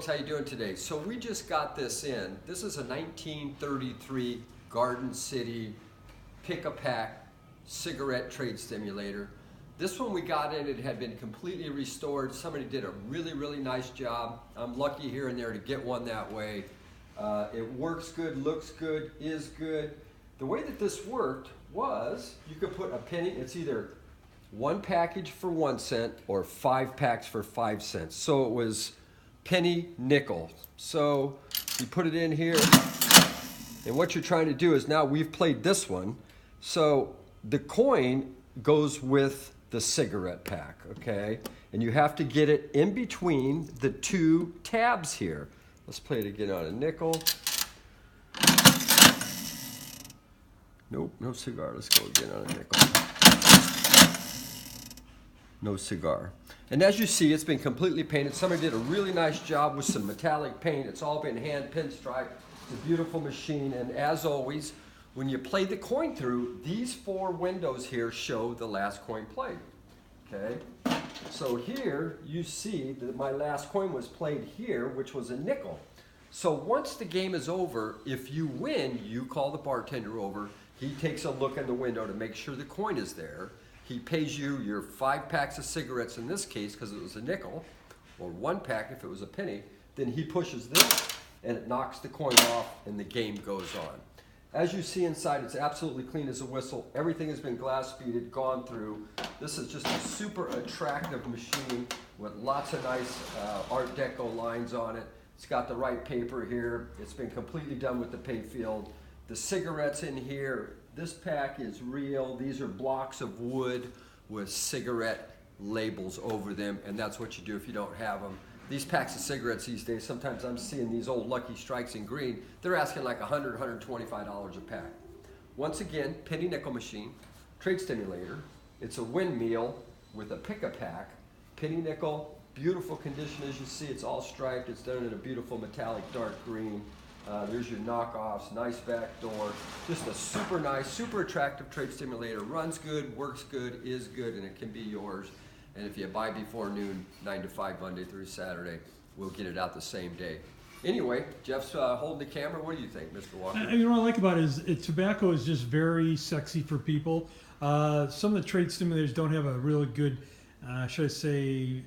how you doing today? So we just got this in. This is a 1933 Garden City pick-a-pack cigarette trade stimulator. This one we got in, it had been completely restored. Somebody did a really, really nice job. I'm lucky here and there to get one that way. It works good, looks good, is good. The way that this worked was you could put a penny, it's either one package for 1 cent or 5 packs for 5 cents. So it was penny nickel. So you put it in here, and what you're trying to do is now we've played this one. So the coin goes with the cigarette pack, okay? And you have to get it in between the two tabs here. Let's play it again on a nickel. Nope, no cigar. Let's go again on a nickel. No cigar. And as you see, it's been completely painted. Somebody did a really nice job with some metallic paint. It's all been hand pinstriped. It's a beautiful machine. And as always, when you play the coin through, these 4 windows here show the last coin played. Okay? So here you see that my last coin was played here, which was a nickel. So once the game is over, if you win, you call the bartender over. He takes a look in the window to make sure the coin is there. He pays you your 5 packs of cigarettes in this case because it was a nickel, or 1 pack if it was a penny. Then he pushes this and it knocks the coin off and the game goes on. As you see inside, it's absolutely clean as a whistle. Everything has been glass beaded, gone through. This is just a super attractive machine with lots of nice Art Deco lines on it. It's got the right paper here. It's been completely done with the pay field. The cigarettes in here, this pack is real. These are blocks of wood with cigarette labels over them, and that's what you do if you don't have them. These packs of cigarettes these days, sometimes I'm seeing these old Lucky Strikes in green. They're asking like $100, $125 a pack. Once again, penny nickel machine, trade stimulator. It's a windmill with a pick-a-pack. Penny nickel, beautiful condition as you see. It's all striped. It's done in a beautiful metallic dark green. There's your knockoffs, nice back door. Just a super nice, super attractive trade stimulator. Runs good, works good, is good, and it can be yours. And if you buy before noon, 9 to 5, Monday through Saturday, we'll get it out the same day. Anyway, Jeff's holding the camera. What do you think, Mr. Walker? You know what I like about it is tobacco is just very sexy for people. Some of the trade stimulators don't have a really good, should I say,